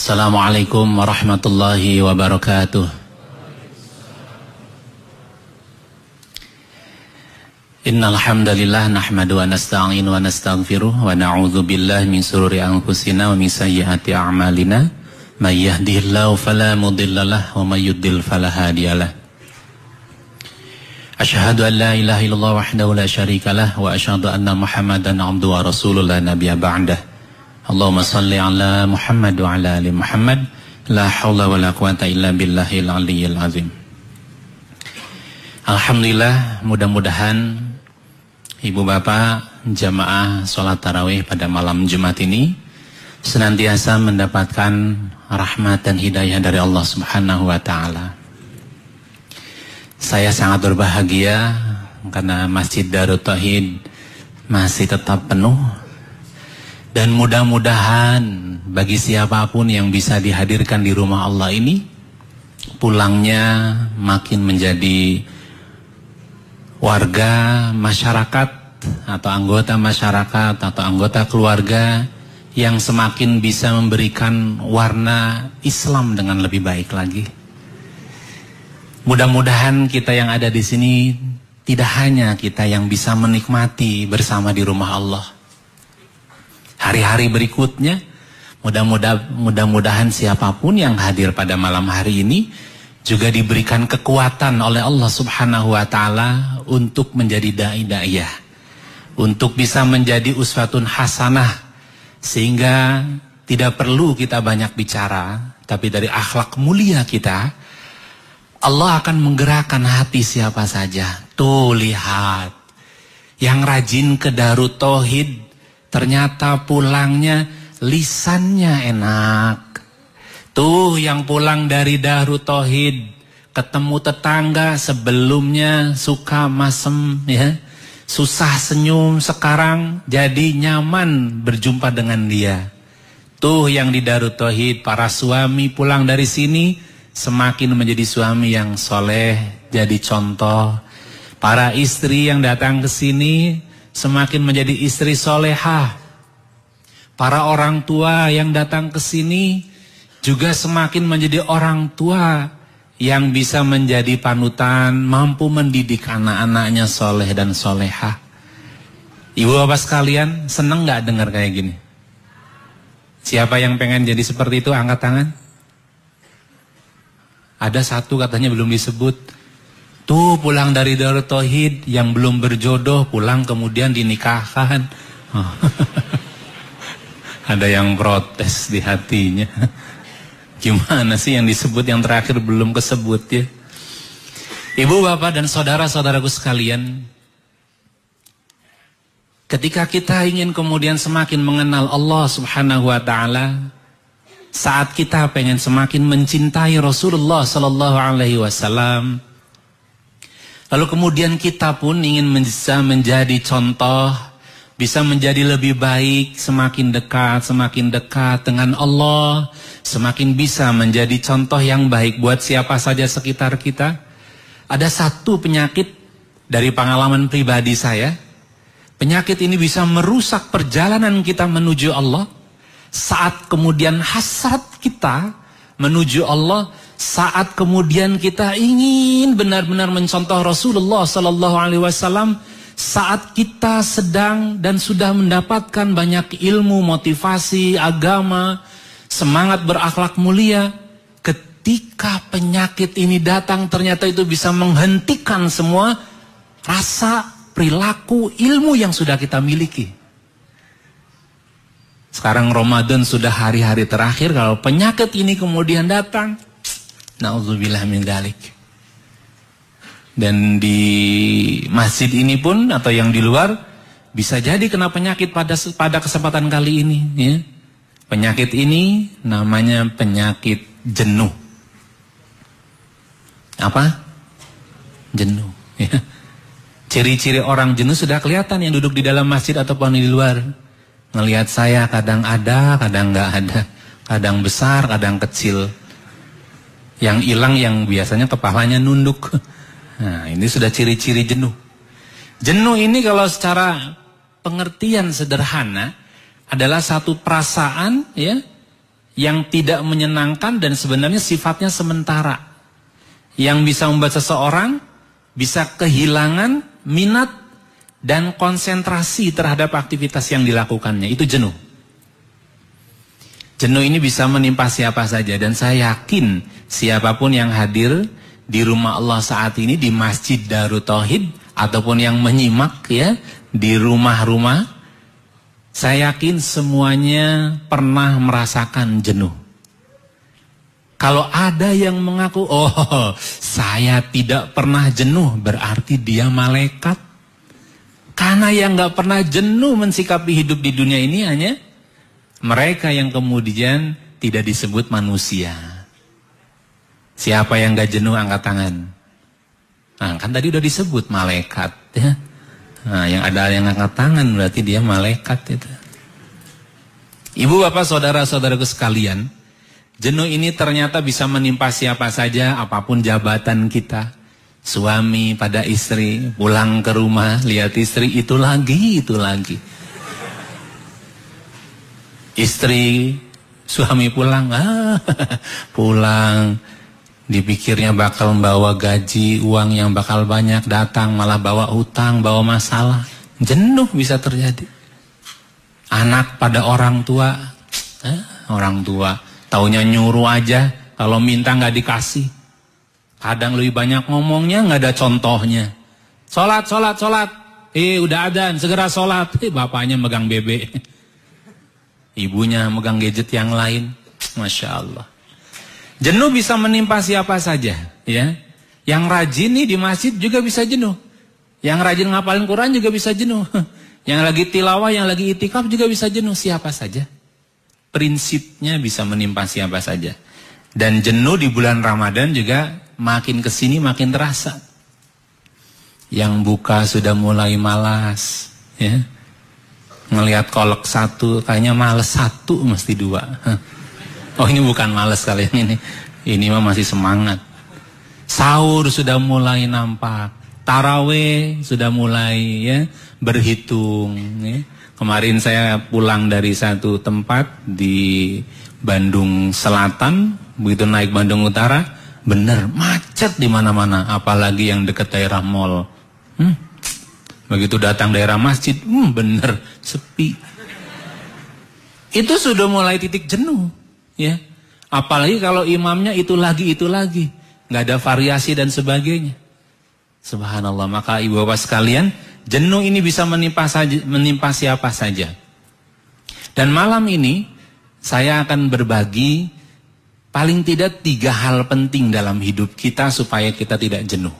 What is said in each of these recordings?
Assalamualaikum warahmatullahi wabarakatuh. Innal hamdalillah nahmadu wa nasta'inu wa nastaghfiruh wa na'udzu billahi min shururi anfusina wa min sayyiati a'malina. May yahdihillahu fala mudhillalah wa may yudhlil fala hadiyalah. Asyhadu an la ilaha illallah wahdahu la syarikalah wa asyhadu anna Muhammadan 'abduhu wa rasuluhu la nabiyya ba'dah. Allahumma salli ala Muhammad wa ala ali Muhammad. La haula wa la quwata illa billahil aliyyil azim. Alhamdulillah, mudah-mudahan ibu bapak jamaah sholat tarawih pada malam Jumat ini senantiasa mendapatkan rahmat dan hidayah dari Allah Subhanahu wa ta'ala. Saya sangat berbahagia karena Masjid Darut Tauhid masih tetap penuh. Dan mudah-mudahan bagi siapapun yang bisa dihadirkan di rumah Allah ini, pulangnya makin menjadi warga masyarakat atau anggota masyarakat atau anggota keluarga yang semakin bisa memberikan warna Islam dengan lebih baik lagi. Mudah-mudahan kita yang ada di sini tidak hanya kita yang bisa menikmati bersama di rumah Allah. Hari-hari berikutnya, mudah-mudahan siapapun yang hadir pada malam hari ini juga diberikan kekuatan oleh Allah Subhanahu wa ta'ala untuk menjadi dai-daiyah, untuk bisa menjadi uswatun hasanah, sehingga tidak perlu kita banyak bicara, tapi dari akhlak mulia kita Allah akan menggerakkan hati siapa saja. Tuh lihat, yang rajin ke Darut Tauhid ternyata pulangnya lisannya enak. Tuh yang pulang dari Darut Tauhid ketemu tetangga sebelumnya suka masem ya, susah senyum, sekarang jadi nyaman berjumpa dengan dia. Tuh yang di Darut Tauhid para suami pulang dari sini semakin menjadi suami yang soleh, jadi contoh. Para istri yang datang ke sini semakin menjadi istri solehah. Para orang tua yang datang ke sini juga semakin menjadi orang tua yang bisa menjadi panutan, mampu mendidik anak-anaknya soleh dan solehah. Ibu bapak sekalian, seneng gak dengar kayak gini? Siapa yang pengen jadi seperti itu, angkat tangan. Ada satu katanya belum disebut. Tuh pulang dari Darut Tauhid yang belum berjodoh, pulang kemudian dinikahkan. Ada yang protes di hatinya. Gimana sih yang disebut yang terakhir belum kesebut ya? Ibu bapak dan saudara-saudaraku sekalian, ketika kita ingin kemudian semakin mengenal Allah Subhanahu wa ta'ala, saat kita pengen semakin mencintai Rasulullah Sallallahu Alaihi Wasallam, lalu kemudian kita pun ingin bisa menjadi contoh, bisa menjadi lebih baik, semakin dekat dengan Allah, semakin bisa menjadi contoh yang baik buat siapa saja sekitar kita. Ada satu penyakit dari pengalaman pribadi saya. Penyakit ini bisa merusak perjalanan kita menuju Allah. Saat kemudian hasrat kita menuju Allah, saat kemudian kita ingin benar-benar mencontoh Rasulullah Sallallahu Alaihi Wasallam, saat kita sedang dan sudah mendapatkan banyak ilmu, motivasi, agama, semangat berakhlak mulia, ketika penyakit ini datang ternyata itu bisa menghentikan semua rasa, perilaku, ilmu yang sudah kita miliki. Sekarang Ramadan sudah hari-hari terakhir, kalau penyakit ini kemudian datang, na'udzubillah min dzalik. Dan di masjid ini pun atau yang di luar bisa jadi kena penyakit pada kesempatan kali ini ya. Penyakit ini namanya penyakit jenuh. Apa? Jenuh ya. Ciri-ciri orang jenuh sudah kelihatan yang duduk di dalam masjid ataupun di luar. Ngelihat saya kadang ada, kadang nggak ada, kadang besar, kadang kecil. Yang hilang yang biasanya kepalanya nunduk. Nah, ini sudah ciri-ciri jenuh. Jenuh ini kalau secara pengertian sederhana adalah satu perasaan ya yang tidak menyenangkan dan sebenarnya sifatnya sementara. Yang bisa membuat seseorang bisa kehilangan minat dan konsentrasi terhadap aktivitas yang dilakukannya. Itu jenuh. Jenuh ini bisa menimpa siapa saja, dan saya yakin siapapun yang hadir di rumah Allah saat ini, di Masjid Darut Tauhid, ataupun yang menyimak ya di rumah-rumah, saya yakin semuanya pernah merasakan jenuh. Kalau ada yang mengaku, oh saya tidak pernah jenuh, berarti dia malaikat. Karena yang gak pernah jenuh mensikapi hidup di dunia ini hanya mereka yang kemudian tidak disebut manusia. Siapa yang gak jenuh angkat tangan? Nah, kan tadi udah disebut malaikat ya. Nah, yang ada yang angkat tangan berarti dia malaikat itu. Ibu bapak saudara-saudaraku sekalian, jenuh ini ternyata bisa menimpa siapa saja, apapun jabatan kita. Suami pada istri, pulang ke rumah, lihat istri itu lagi. Istri, suami pulang, pulang, dipikirnya bakal membawa gaji, uang yang bakal banyak, datang malah bawa utang, bawa masalah. Jenuh bisa terjadi. Anak pada orang tua, taunya nyuruh aja, kalau minta nggak dikasih. Kadang lebih banyak ngomongnya, nggak ada contohnya. Sholat. Udah adzan, segera sholat. Bapaknya megang bebek. Ibunya megang gadget yang lain. Masya Allah. Jenuh bisa menimpa siapa saja. Ya. Yang rajin nih di masjid juga bisa jenuh. Yang rajin ngapalin Quran juga bisa jenuh. Yang lagi tilawah, yang lagi itikaf juga bisa jenuh. Siapa saja. Prinsipnya bisa menimpa siapa saja. Dan jenuh di bulan Ramadan juga makin kesini makin terasa. Yang buka sudah mulai malas. Ya. Ngelihat kolek satu, kayaknya males satu, mesti dua. Oh ini bukan males kalian ini. Ini mah masih semangat. Sahur sudah mulai nampak. Taraweh sudah mulai ya berhitung. Ya. Kemarin saya pulang dari satu tempat di Bandung Selatan, begitu naik Bandung Utara, bener macet di mana-mana, apalagi yang dekat daerah mall. Begitu datang daerah masjid, bener sepi. Itu sudah mulai titik jenuh, ya. Apalagi kalau imamnya itu lagi, nggak ada variasi dan sebagainya. Subhanallah. Maka ibu bapak sekalian, jenuh ini bisa menimpa siapa saja. Dan malam ini saya akan berbagi paling tidak 3 hal penting dalam hidup kita supaya kita tidak jenuh.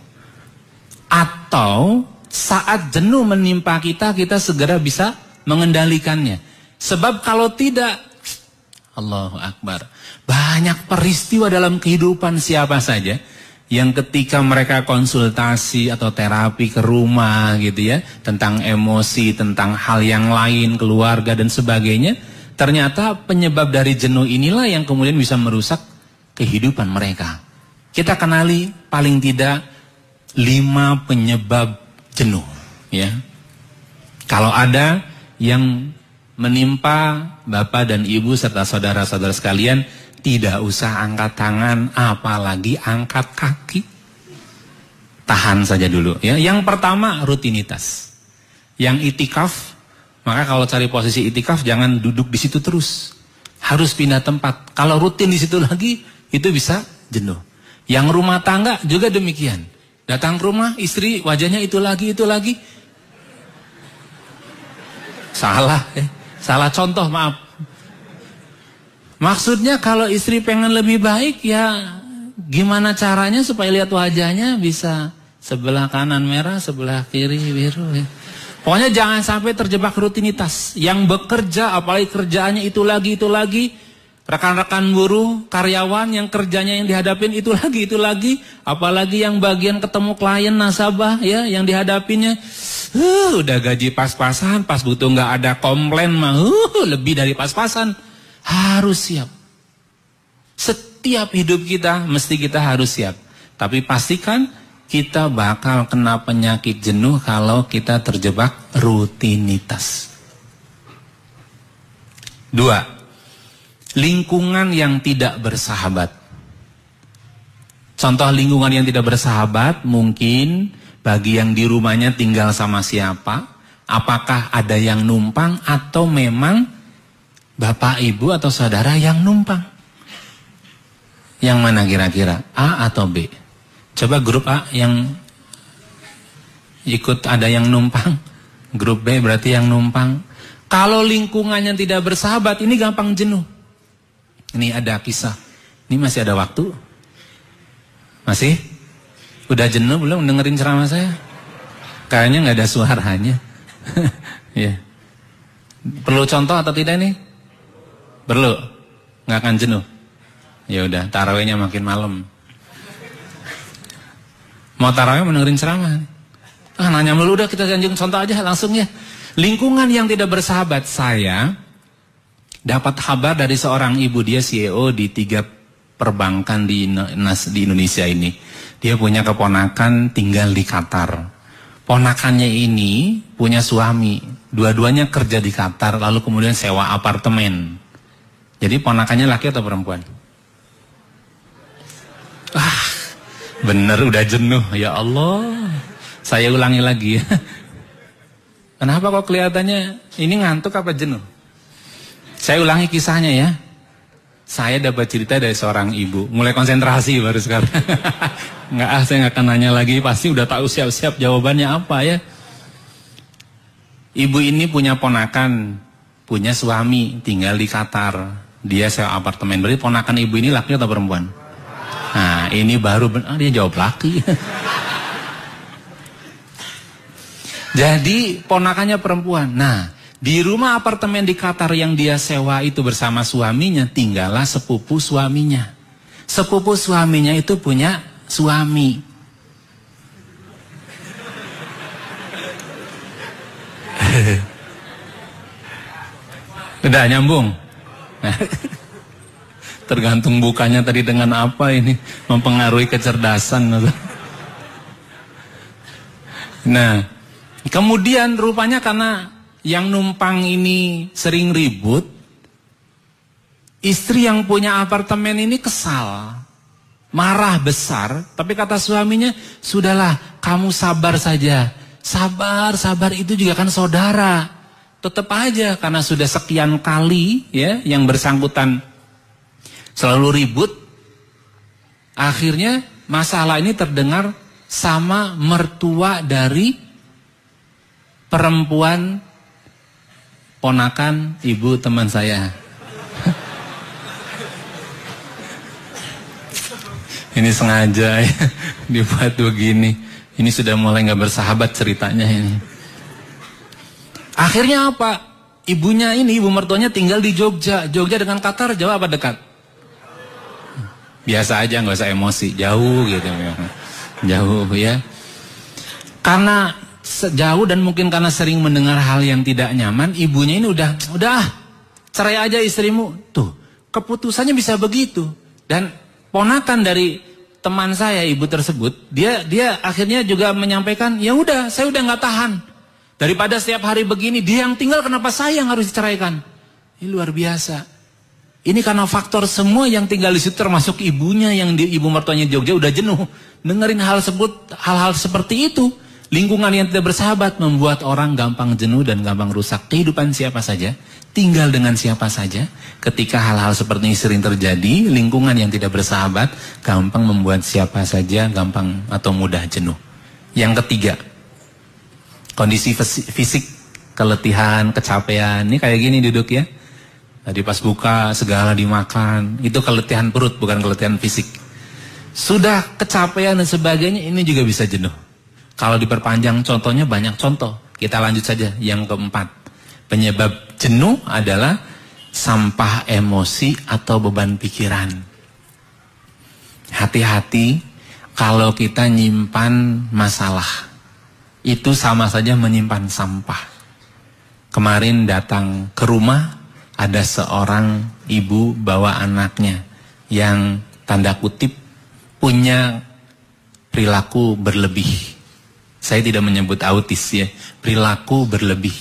Atau saat jenuh menimpa kita, kita segera bisa mengendalikannya. Sebab kalau tidak, Allahu Akbar, banyak peristiwa dalam kehidupan siapa saja yang ketika mereka konsultasi atau terapi ke rumah gitu ya, tentang emosi, tentang hal yang lain, keluarga dan sebagainya, ternyata penyebab dari jenuh inilah yang kemudian bisa merusak kehidupan mereka. Kita kenali paling tidak 5 penyebab jenuh ya. Kalau ada yang menimpa Bapak dan Ibu serta saudara-saudara sekalian, tidak usah angkat tangan, apalagi angkat kaki. Tahan saja dulu ya. Yang pertama rutinitas. Yang itikaf, maka kalau cari posisi itikaf jangan duduk di situ terus. Harus pindah tempat. Kalau rutin di situ lagi, itu bisa jenuh. Yang rumah tangga juga demikian. Datang ke rumah, istri wajahnya itu lagi. Salah, salah contoh, maaf. Maksudnya kalau istri pengen lebih baik, ya gimana caranya supaya lihat wajahnya bisa sebelah kanan merah, sebelah kiri biru. Ya. Pokoknya jangan sampai terjebak rutinitas. Yang bekerja, apalagi kerjaannya itu lagi. Rekan-rekan buruh, karyawan yang kerjanya yang dihadapin itu lagi. Apalagi yang bagian ketemu klien nasabah ya, yang dihadapinya udah gaji pas-pasan, pas butuh nggak ada komplain mah lebih dari pas-pasan. Harus siap. Setiap hidup kita mesti kita harus siap. Tapi pastikan kita bakal kena penyakit jenuh kalau kita terjebak rutinitas. 2. Lingkungan yang tidak bersahabat. Contoh lingkungan yang tidak bersahabat mungkin bagi yang di rumahnya tinggal sama siapa, apakah ada yang numpang atau memang bapak, ibu atau saudara yang numpang. Yang mana kira-kira? A atau B? Coba grup A yang ikut ada yang numpang. Grup B berarti yang numpang. Kalau lingkungannya tidak bersahabat, ini gampang jenuh. Ini ada kisah. Ini masih ada waktu? Masih? Udah jenuh belum dengerin ceramah saya? Kayaknya nggak ada suaranya. Ya. Perlu contoh atau tidak nih? Perlu? Nggak akan jenuh? Ya udah, tarawihnya makin malam. Mau tarawih mendengarin ceramah? Nanya melulu, udah kita janjiin contoh aja langsung ya. Lingkungan yang tidak bersahabat. Saya dapat kabar dari seorang ibu, dia CEO di 3 perbankan di Indonesia ini. Dia punya keponakan tinggal di Qatar. Ponakannya ini punya suami, dua-duanya kerja di Qatar, lalu kemudian sewa apartemen. Jadi ponakannya laki atau perempuan? Bener udah jenuh, ya Allah. Saya ulangi lagi ya. Kenapa kok kelihatannya ini ngantuk apa jenuh? Saya ulangi kisahnya ya. Saya dapat cerita dari seorang ibu. Mulai konsentrasi baru sekarang. Saya nggak akan nanya lagi. Pasti udah tahu siap-siap jawabannya apa ya. Ibu ini punya ponakan, punya suami, tinggal di Qatar. Dia sewa apartemen. Berarti ponakan ibu ini laki atau perempuan? Nah ini baru benar, dia jawab laki. Jadi ponakannya perempuan. Nah, di rumah apartemen di Qatar yang dia sewa itu bersama suaminya, tinggallah sepupu suaminya. Sepupu suaminya itu punya suami. Udah nyambung? Tergantung bukanya tadi dengan apa ini, mempengaruhi kecerdasan. Nah, kemudian rupanya karena yang numpang ini sering ribut, istri yang punya apartemen ini kesal, marah besar, tapi kata suaminya, sudahlah kamu sabar saja. Sabar itu juga kan saudara. Tetap aja karena sudah sekian kali ya yang bersangkutan selalu ribut, akhirnya masalah ini terdengar sama mertua dari perempuan ponakan ibu teman saya. Ini sengaja ya, dibuat begini. Ini sudah mulai nggak bersahabat ceritanya ini. Akhirnya apa? Ibunya ini, ibu mertuanya tinggal di Jogja. Jogja dengan Qatar jauh apa dekat? Biasa aja, nggak usah emosi. Jauh gitu. Jauh ya. Karena jauh dan mungkin karena sering mendengar hal yang tidak nyaman, ibunya ini udah cerai aja istrimu. Tuh, keputusannya bisa begitu. Dan ponakan dari teman saya, ibu tersebut, dia akhirnya juga menyampaikan, ya udah, saya udah nggak tahan. Daripada setiap hari begini, dia yang tinggal, kenapa saya yang harus diceraikan? Ini luar biasa. Ini karena faktor semua yang tinggal di situ, termasuk ibunya yang ibu mertuanya Jogja udah jenuh dengerin hal-hal seperti itu. Lingkungan yang tidak bersahabat membuat orang gampang jenuh dan gampang rusak kehidupan siapa saja, tinggal dengan siapa saja. Ketika hal-hal seperti ini sering terjadi, lingkungan yang tidak bersahabat gampang membuat siapa saja gampang atau mudah jenuh. Yang ketiga, kondisi fisik, keletihan, kecapean. Ini kayak gini duduk ya. Tadi pas buka segala dimakan, itu keletihan perut, bukan keletihan fisik. Sudah kecapean dan sebagainya, ini juga bisa jenuh. Kalau diperpanjang contohnya banyak contoh. Kita lanjut saja yang keempat. Penyebab jenuh adalah sampah emosi atau beban pikiran. Hati-hati kalau kita nyimpan masalah. Itu sama saja menyimpan sampah. Kemarin datang ke rumah, ada seorang ibu bawa anaknya yang tanda kutip punya perilaku berlebih. Saya tidak menyebut autis ya, perilaku berlebih.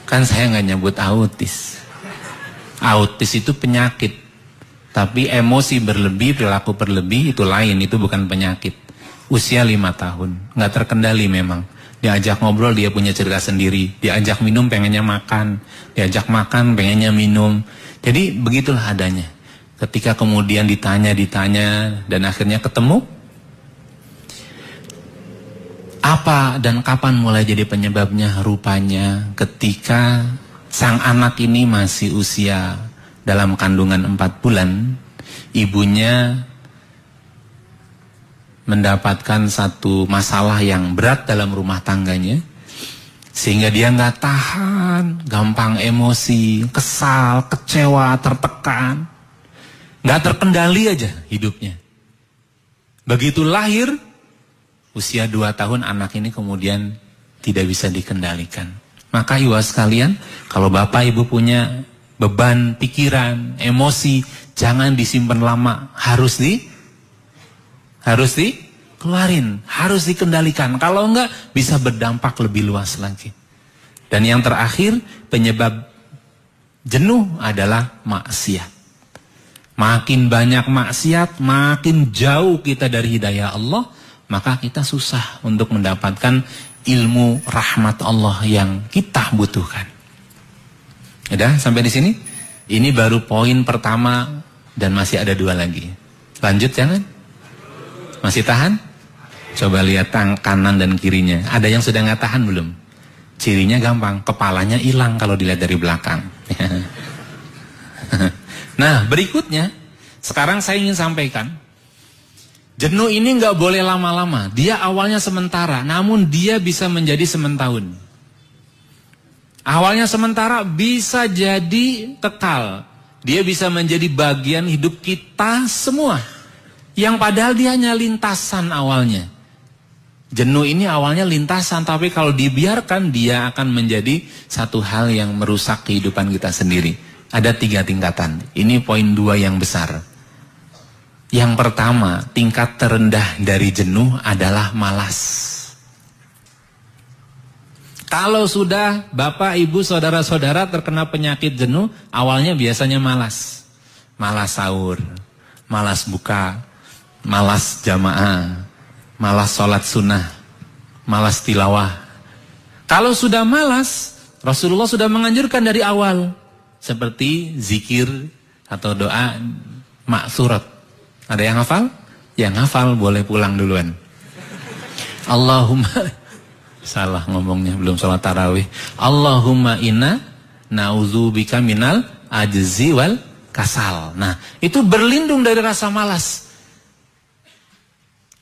Kan saya nggak nyebut autis. Autis itu penyakit. Tapi emosi berlebih, perilaku berlebih itu lain, itu bukan penyakit. Usia 5 tahun, nggak terkendali memang. Diajak ngobrol dia punya cerita sendiri, diajak minum pengennya makan, diajak makan pengennya minum. Jadi begitulah adanya. Ketika kemudian ditanya dan akhirnya ketemu, apa dan kapan mulai jadi penyebabnya? Rupanya ketika sang anak ini masih usia dalam kandungan 4 bulan, ibunya mendapatkan satu masalah yang berat dalam rumah tangganya, sehingga dia nggak tahan, gampang emosi, kesal, kecewa, tertekan, nggak terkendali aja hidupnya. Begitu lahir, usia 2 tahun anak ini kemudian tidak bisa dikendalikan. Maka ibu sekalian, kalau bapak ibu punya beban pikiran, emosi, jangan disimpan lama, harus dikeluarin, harus dikendalikan. Kalau enggak bisa berdampak lebih luas lagi. Dan yang terakhir, penyebab jenuh adalah maksiat. Makin banyak maksiat, makin jauh kita dari hidayah Allah, maka kita susah untuk mendapatkan ilmu rahmat Allah yang kita butuhkan. Udah sampai di sini? Ini baru poin pertama dan masih ada 2 lagi. Lanjut jangan? Masih tahan? Coba lihat kanan dan kirinya. Ada yang sudah nggak tahan belum? Cirinya gampang, kepalanya hilang kalau dilihat dari belakang. Nah, berikutnya, sekarang saya ingin sampaikan, jenuh ini nggak boleh lama-lama. Dia awalnya sementara, namun dia bisa menjadi sementahun. Awalnya sementara bisa jadi kekal. Dia bisa menjadi bagian hidup kita semua. Yang padahal dia hanya lintasan awalnya. Jenuh ini awalnya lintasan, tapi kalau dibiarkan dia akan menjadi satu hal yang merusak kehidupan kita sendiri. Ada 3 tingkatan. Ini poin 2 yang besar. Yang pertama, tingkat terendah dari jenuh adalah malas. Kalau sudah bapak, ibu, saudara-saudara terkena penyakit jenuh, awalnya biasanya malas. Malas sahur, malas buka, malas jamaah, malas sholat sunnah, malas tilawah. Kalau sudah malas, Rasulullah sudah menganjurkan dari awal. Seperti zikir atau doa maksurat. Ada yang hafal? Yang hafal boleh pulang duluan. Allahumma, salah ngomongnya, belum sholat tarawih. Allahumma inna na'udzubika minal ajzi wal kasal. Nah, itu berlindung dari rasa malas.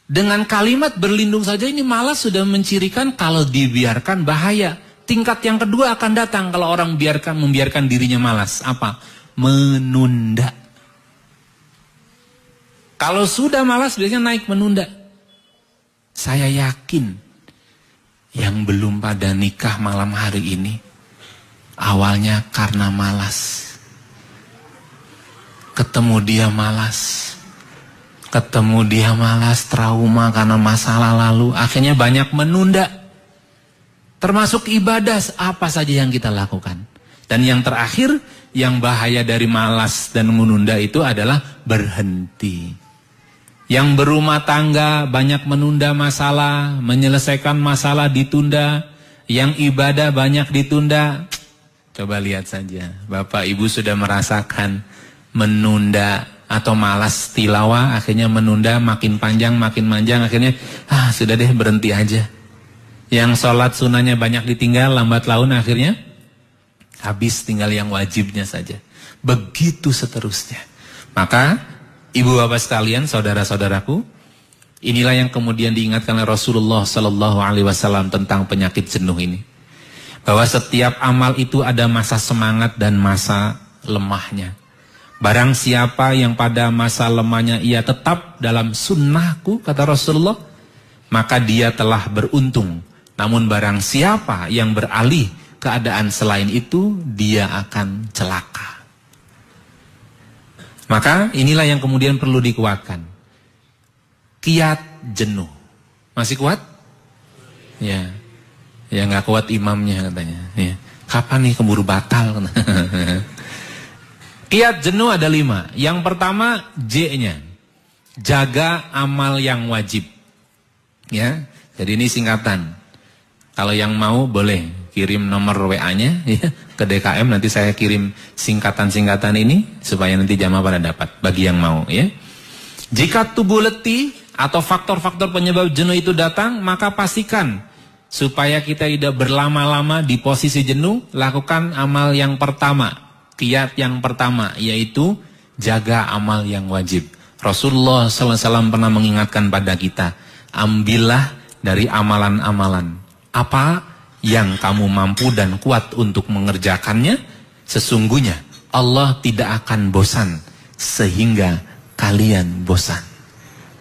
Dengan kalimat berlindung saja ini malas sudah mencirikan kalau dibiarkan bahaya. Tingkat yang kedua akan datang kalau orang membiarkan dirinya malas. Apa? Menunda. Kalau sudah malas biasanya naik menunda. Saya yakin yang belum pada nikah malam hari ini awalnya karena malas. Ketemu dia malas, trauma karena masalah lalu, akhirnya banyak menunda. Termasuk ibadah apa saja yang kita lakukan. Dan yang terakhir, yang bahaya dari malas dan menunda itu adalah berhenti. Yang berumah tangga banyak menunda masalah, menyelesaikan masalah ditunda. Yang ibadah banyak ditunda. Coba lihat saja, Bapak Ibu sudah merasakan menunda atau malas tilawah, akhirnya menunda makin panjang, akhirnya sudah deh berhenti aja. Yang sholat sunnahnya banyak ditinggal, lambat laun akhirnya habis, tinggal yang wajibnya saja. Begitu seterusnya. Maka ibu bapak sekalian, saudara-saudaraku, inilah yang kemudian diingatkan oleh Rasulullah SAW tentang penyakit jenuh ini. Bahwa setiap amal itu ada masa semangat dan masa lemahnya. Barang siapa yang pada masa lemahnya ia tetap dalam sunnahku, kata Rasulullah, maka dia telah beruntung. Namun barang siapa yang beralih keadaan selain itu, dia akan celaka. Maka inilah yang kemudian perlu dikuatkan. Kiat jenuh. Masih kuat? Ya. Ya nggak kuat imamnya katanya. Ya. Kapan nih keburu batal? Kiat jenuh ada 5. Yang pertama J-nya. Jaga amal yang wajib. Ya. Jadi ini singkatan. Kalau yang mau boleh kirim nomor WA-nya ya, ke DKM, nanti saya kirim singkatan-singkatan ini supaya nanti jamaah pada dapat bagi yang mau ya. Jika tubuh letih atau faktor-faktor penyebab jenuh itu datang, maka pastikan supaya kita tidak berlama-lama di posisi jenuh, lakukan amal yang pertama, kiat yang pertama, yaitu jaga amal yang wajib. Rasulullah SAW pernah mengingatkan pada kita, ambillah dari amalan-amalan apa yang kamu mampu dan kuat untuk mengerjakannya, sesungguhnya Allah tidak akan bosan sehingga kalian bosan.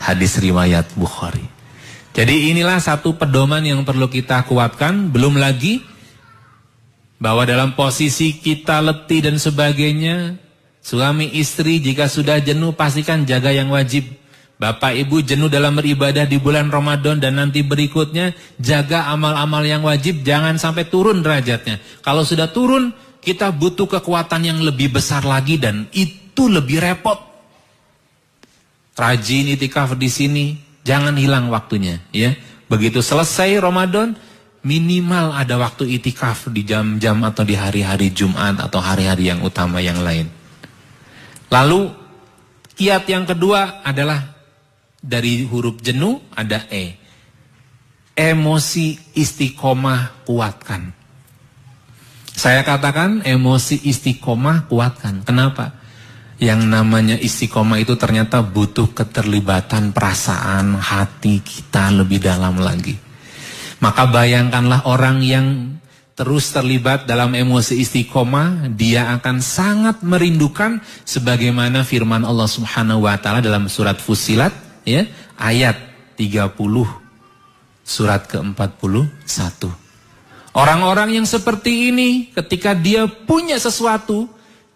Hadis riwayat Bukhari. Jadi inilah satu pedoman yang perlu kita kuatkan. Belum lagi bahwa dalam posisi kita letih dan sebagainya, suami istri jika sudah jenuh pastikan jaga yang wajib. Bapak ibu jenuh dalam beribadah di bulan Ramadan dan nanti berikutnya, jaga amal-amal yang wajib, jangan sampai turun derajatnya. Kalau sudah turun, kita butuh kekuatan yang lebih besar lagi dan itu lebih repot. Rajin itikaf di sini, jangan hilang waktunya ya. Begitu selesai Ramadan, minimal ada waktu itikaf di jam-jam atau di hari-hari Jumat atau hari-hari yang utama yang lain. Lalu kiat yang kedua adalah dari huruf jenuh ada E. Emosi istiqomah kuatkan. Saya katakan emosi istiqomah kuatkan. Kenapa? Yang namanya istiqomah itu ternyata butuh keterlibatan perasaan hati kita lebih dalam lagi. Maka bayangkanlah orang yang terus terlibat dalam emosi istiqomah, dia akan sangat merindukan sebagaimana firman Allah Subhanahu wa taala dalam surat Fussilat ya, ayat 30 surat ke-41. Orang-orang yang seperti ini ketika dia punya sesuatu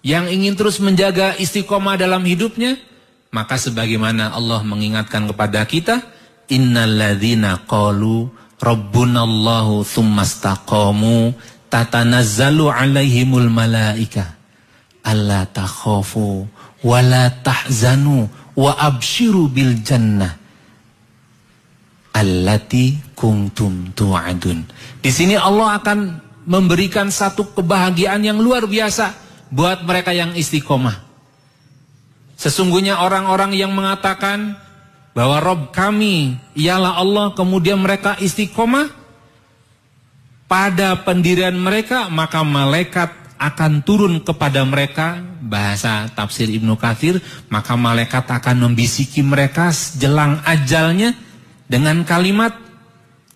yang ingin terus menjaga istiqomah dalam hidupnya, maka sebagaimana Allah mengingatkan kepada kita, innalladzina qalu rabbunallahu tsumastaqamu tatanazzalu alaihimul malaika alla takhafu wala tahzanu wa abshiru bil jannah allati kuntum tu'adun. Di sini Allah akan memberikan satu kebahagiaan yang luar biasa buat mereka yang istiqomah. Sesungguhnya orang-orang yang mengatakan bahwa Rob kami ialah Allah, kemudian mereka istiqomah pada pendirian mereka, maka malaikat akan turun kepada mereka. Bahasa tafsir Ibnu Katsir, maka malaikat akan membisiki mereka jelang ajalnya dengan kalimat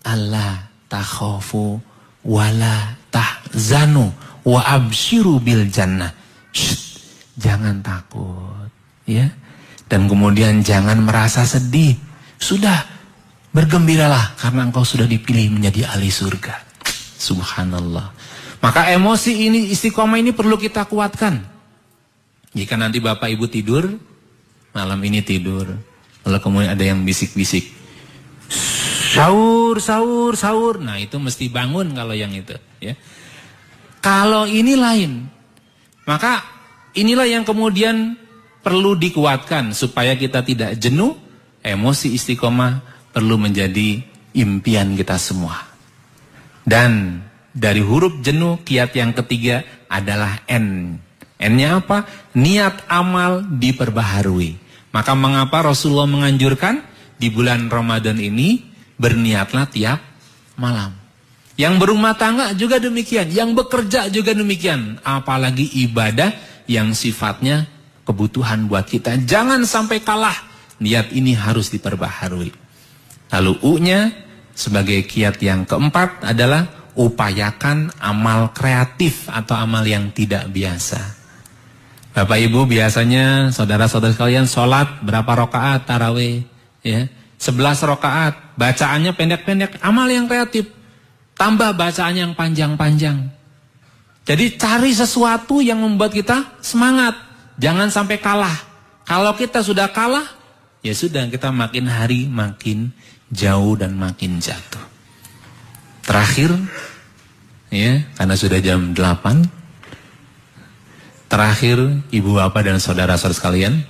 alla takhafu wala tahzanu wa abshiru bil jannah. Jangan takut ya. Dan kemudian jangan merasa sedih. Sudah bergembiralah karena engkau sudah dipilih menjadi ahli surga. Subhanallah. Maka emosi ini, istiqomah ini perlu kita kuatkan. Jika nanti bapak ibu tidur, malam ini tidur, lalu kemudian ada yang bisik-bisik, sahur, sahur, sahur. Nah itu mesti bangun kalau yang itu ya. Kalau ini lain, maka inilah yang kemudian perlu dikuatkan supaya kita tidak jenuh. Emosi istiqomah perlu menjadi impian kita semua. Dan dari huruf jenuh, kiat yang ketiga adalah N. N-nya apa? Niat amal diperbaharui. Maka mengapa Rasulullah menganjurkan di bulan Ramadan ini berniatlah tiap malam. Yang berumah tangga juga demikian, yang bekerja juga demikian. Apalagi ibadah yang sifatnya kebutuhan buat kita. Jangan sampai kalah. Niat ini harus diperbaharui. Lalu U-nya sebagai kiat yang keempat adalah upayakan amal kreatif atau amal yang tidak biasa. Bapak Ibu biasanya saudara-saudara sekalian sholat berapa rakaat tarawih ya? 11 rakaat, bacaannya pendek-pendek, amal yang kreatif. Tambah bacaan yang panjang-panjang. Jadi cari sesuatu yang membuat kita semangat. Jangan sampai kalah. Kalau kita sudah kalah, ya sudah kita makin hari makin jauh dan makin jatuh. Terakhir, ya karena sudah jam 8, Terakhir, ibu bapak dan saudara-saudara sekalian,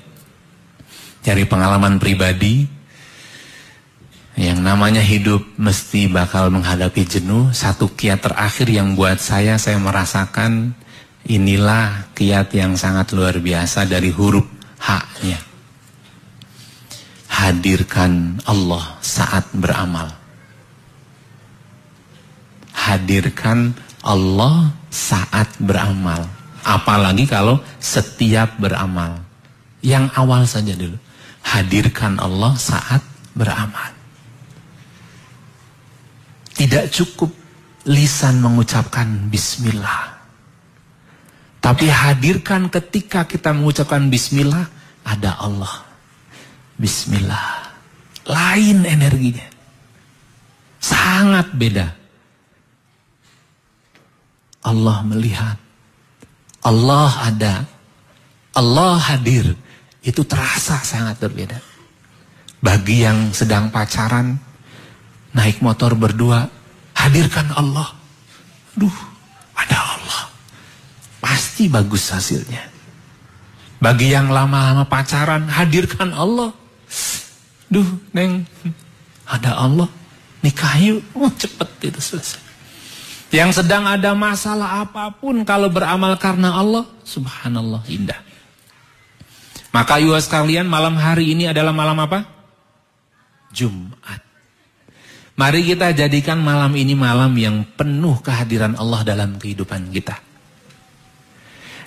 dari pengalaman pribadi, yang namanya hidup mesti bakal menghadapi jenuh. Satu kiat terakhir yang buat saya merasakan, inilah kiat yang sangat luar biasa dari huruf H-nya. Hadirkan Allah saat beramal. Hadirkan Allah saat beramal. Apalagi kalau setiap beramal. Yang awal saja dulu. Hadirkan Allah saat beramal. Tidak cukup lisan mengucapkan bismillah. Tapi hadirkan ketika kita mengucapkan bismillah, ada Allah. Bismillah. Lain energinya. Sangat beda. Allah melihat. Allah ada. Allah hadir. Itu terasa sangat berbeda. Bagi yang sedang pacaran, naik motor berdua, hadirkan Allah. Duh, ada Allah. Pasti bagus hasilnya. Bagi yang lama-lama pacaran, hadirkan Allah. Duh, Neng, ada Allah. Nikah yuk, cepet itu selesai. Yang sedang ada masalah apapun, kalau beramal karena Allah, subhanallah, indah. Maka ayuh sekalian, malam hari ini adalah malam apa? Jumat. Mari kita jadikan malam ini malam yang penuh kehadiran Allah dalam kehidupan kita.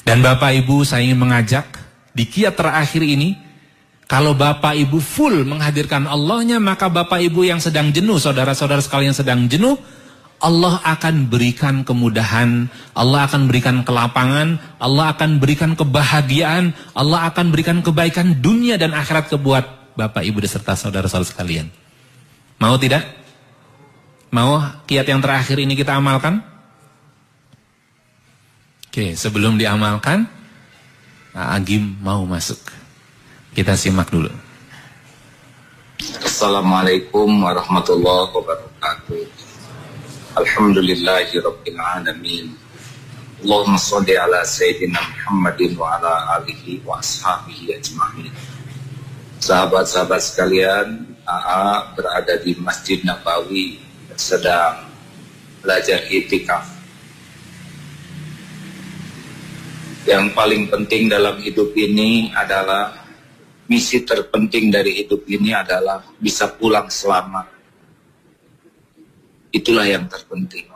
Dan Bapak Ibu, saya ingin mengajak di kiat terakhir ini, kalau Bapak Ibu full menghadirkan Allahnya, maka Bapak Ibu yang sedang jenuh, saudara-saudara sekalian sedang jenuh, Allah akan berikan kemudahan, Allah akan berikan kelapangan, Allah akan berikan kebahagiaan, Allah akan berikan kebaikan dunia dan akhirat kebuat Bapak Ibu beserta saudara-saudara sekalian. Mau tidak? Mau kiat yang terakhir ini kita amalkan? Oke, sebelum diamalkan, Pak Agim mau masuk. Kita simak dulu. Assalamualaikum warahmatullahi wabarakatuh. Alhamdulillahirabbil alamin. Allahumma shalli ala sayyidina Muhammadin wa ala alihi wa ashabihi ajma'in. Sahabat-sahabat sekalian, AA berada di Masjid Nabawi sedang belajar i'tikaf. Yang paling penting dalam hidup ini adalah, misi terpenting dari hidup ini adalah bisa pulang selamat. Itulah yang terpenting.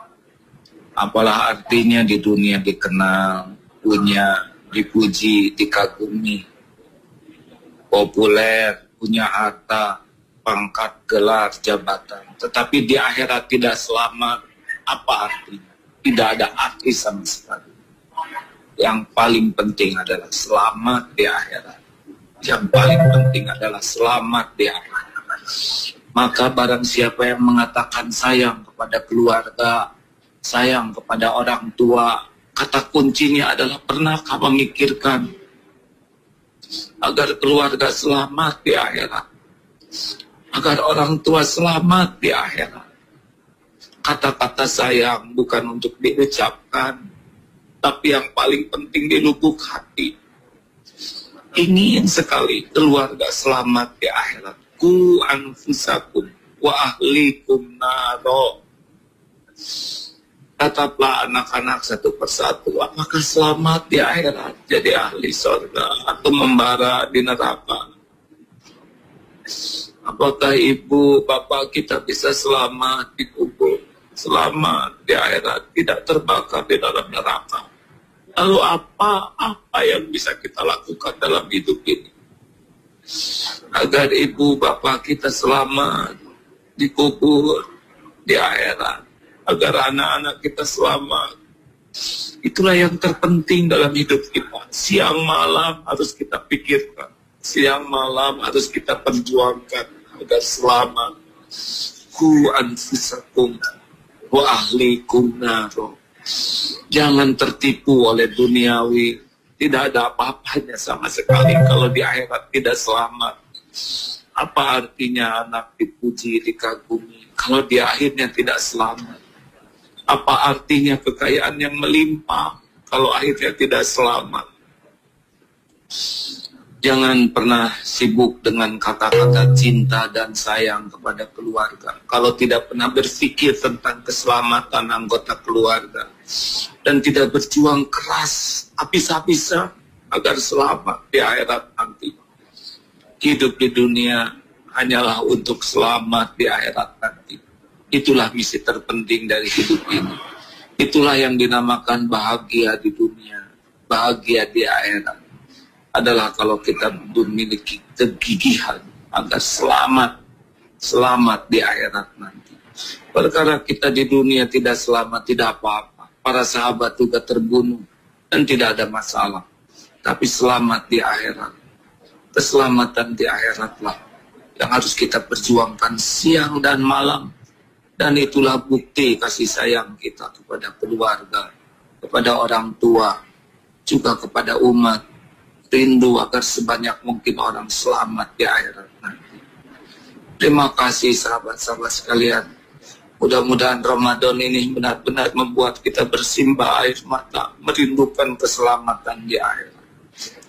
Apalah artinya di dunia dikenal, punya, dipuji, dikagumi, populer, punya harta, pangkat, gelar, jabatan. Tetapi di akhirat tidak selamat, apa artinya? Tidak ada arti sama sekali. Yang paling penting adalah selamat di akhirat. Yang paling penting adalah selamat di akhirat. Maka barang siapa yang mengatakan sayang kepada keluarga, sayang kepada orang tua, kata kuncinya adalah, pernahkah memikirkan agar keluarga selamat di akhirat, agar orang tua selamat di akhirat. Kata-kata sayang bukan untuk diucapkan, tapi yang paling penting di lubuk hati. Ingin sekali keluarga selamat di akhirat. Ku anfusakum wa ahlikum naro. Tetaplah anak-anak satu persatu, apakah selamat di akhirat jadi ahli surga atau membara di neraka? Apakah ibu bapak kita bisa selamat di kubur, selamat di akhirat, tidak terbakar di dalam neraka? Lalu apa yang bisa kita lakukan dalam hidup ini agar ibu bapak kita selamat di kubur, di akhirat, agar anak-anak kita selamat? Itulah yang terpenting dalam hidup kita. Siang malam harus kita pikirkan, siang malam harus kita perjuangkan agar selamat. Ku anfusakum wa ahlikum naro. Jangan tertipu oleh duniawi. Tidak ada apa-apanya sama sekali kalau di akhirat tidak selamat. Apa artinya anak dipuji, dikagumi kalau di akhirnya tidak selamat? Apa artinya kekayaan yang melimpah kalau akhirnya tidak selamat? Jangan pernah sibuk dengan kata-kata cinta dan sayang kepada keluarga kalau tidak pernah berpikir tentang keselamatan anggota keluarga dan tidak berjuang keras habis-habisan agar selamat di akhirat nanti. Hidup di dunia hanyalah untuk selamat di akhirat nanti. Itulah misi terpenting dari hidup ini. Itulah yang dinamakan bahagia di dunia, bahagia di akhirat. Adalah kalau kita memiliki kegigihan agar selamat di akhirat nanti. Perkara kita di dunia tidak selamat, tidak apa-apa. Para sahabat juga terbunuh dan tidak ada masalah. Tapi selamat di akhirat. Keselamatan di akhiratlah yang harus kita perjuangkan siang dan malam. Dan itulah bukti kasih sayang kita kepada keluarga, kepada orang tua, juga kepada umat. Rindu agar sebanyak mungkin orang selamat di akhirat nanti. Terima kasih sahabat-sahabat sekalian. Mudah-mudahan Ramadan ini benar-benar membuat kita bersimbah air mata, merindukan keselamatan di akhirat.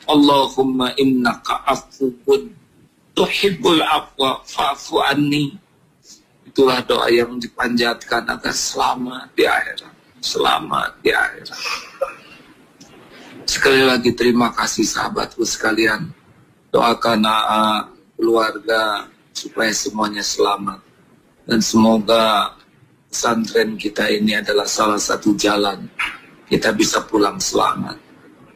Allahumma innaka afuwun tuhibbul afwa fa'fu anni. Itulah doa yang dipanjatkan agar selamat di akhirat. Selamat di akhirat. Sekali lagi terima kasih sahabatku sekalian. Doakan keluarga supaya semuanya selamat. Dan semoga pesantren kita ini adalah salah satu jalan kita bisa pulang selamat.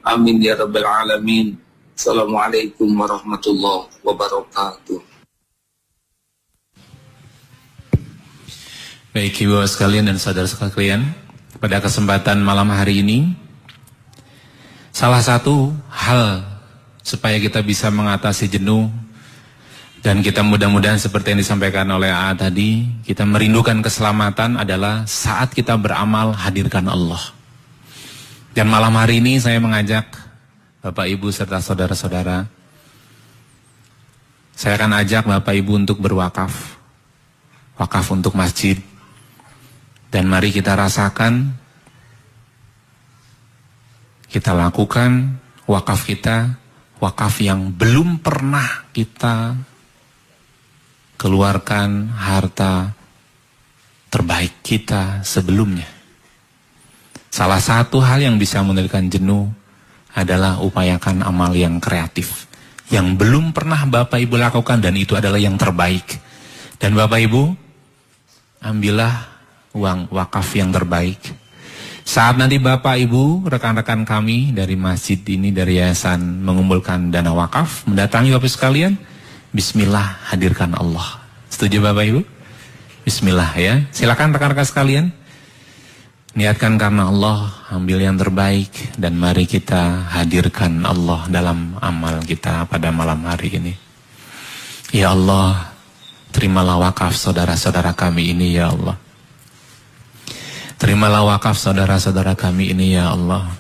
Amin ya rabbal alamin. Assalamualaikum warahmatullahi wabarakatuh. Baik ibu sekalian dan saudara sekalian, pada kesempatan malam hari ini, salah satu hal supaya kita bisa mengatasi jenuh dan kita mudah-mudahan seperti yang disampaikan oleh AA tadi, kita merindukan keselamatan adalah saat kita beramal hadirkan Allah. Dan malam hari ini saya mengajak Bapak Ibu serta saudara-saudara, saya akan ajak Bapak Ibu untuk berwakaf, wakaf untuk masjid. Dan mari kita rasakan, kita lakukan wakaf kita, wakaf yang belum pernah kita keluarkan harta terbaik kita sebelumnya. Salah satu hal yang bisa menghilangkan jenuh adalah upayakan amal yang kreatif, yang belum pernah Bapak Ibu lakukan dan itu adalah yang terbaik. Dan Bapak Ibu, ambillah uang wakaf yang terbaik. Saat nanti Bapak Ibu, rekan-rekan kami dari masjid ini, dari yayasan mengumpulkan dana wakaf, mendatangi Bapak sekalian, bismillah hadirkan Allah. Setuju Bapak Ibu? Bismillah ya. Silakan rekan-rekan sekalian. Niatkan karena Allah, ambil yang terbaik dan mari kita hadirkan Allah dalam amal kita pada malam hari ini. Ya Allah, terimalah wakaf saudara-saudara kami ini ya Allah. Terimalah wakaf saudara-saudara kami ini ya Allah.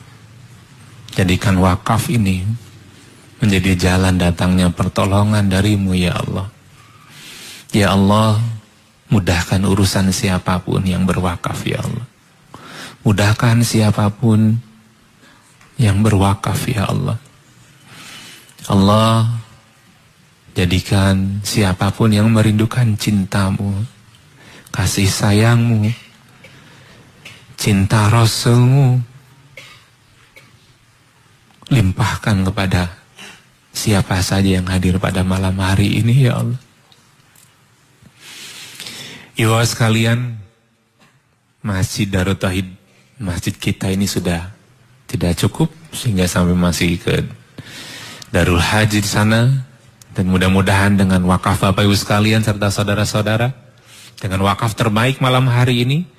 Jadikan wakaf ini menjadi jalan datangnya pertolongan darimu ya Allah. Ya Allah, mudahkan urusan siapapun yang berwakaf ya Allah. Mudahkan siapapun yang berwakaf ya Allah. Allah, jadikan siapapun yang merindukan cintamu, kasih sayangmu, cinta Rasulmu, limpahkan kepada siapa saja yang hadir pada malam hari ini ya Allah. Ibu sekalian, Masjid Darut Tauhid, masjid kita ini sudah tidak cukup sehingga sampai masih ke Darul Haji di sana. Dan mudah-mudahan dengan wakaf Bapak Ibu sekalian serta saudara-saudara, dengan wakaf terbaik malam hari ini,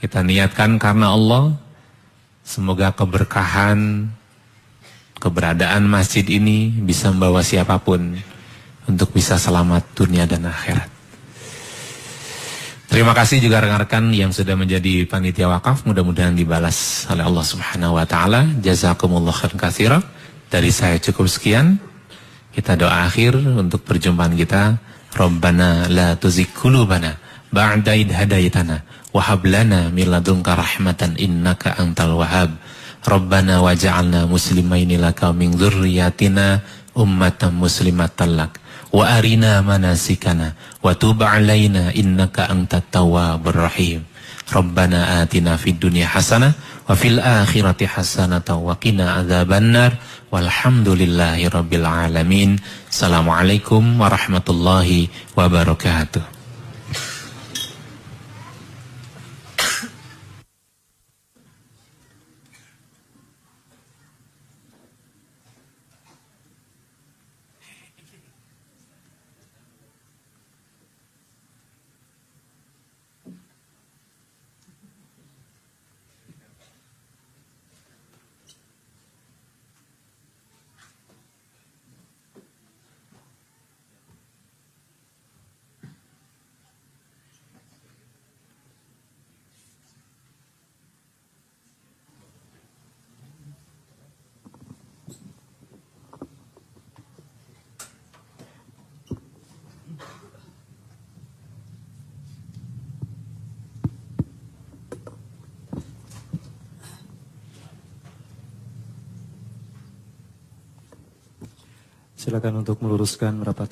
kita niatkan karena Allah, semoga keberkahan keberadaan masjid ini bisa membawa siapapun untuk bisa selamat dunia dan akhirat. Terima kasih juga rekan-rekan yang sudah menjadi panitia wakaf, mudah-mudahan dibalas oleh Allah Subhanahu wa taala. Jazakumullah khairan katsiran. Dari saya cukup sekian. Kita doa akhir untuk perjumpaan kita. Rabbana la tuzigh qulubana ba'da idh hadaitana wa hab lana min ladunka rahmatan innaka antal wahhab. Rabbana waj'alna muslimaini laka min dzurriyyatina ummatan muslimatan lak wa arina manasikana wa tub alaina innaka antat tawwabur rahim. Rabbana atina fid dunya hasanah wa fil akhirati hasanah wa qina adzabannar walhamdulillahi rabbil alamin. Assalamualaikum warahmatullahi wabarakatuh. Silakan untuk meluruskan, merapatkan.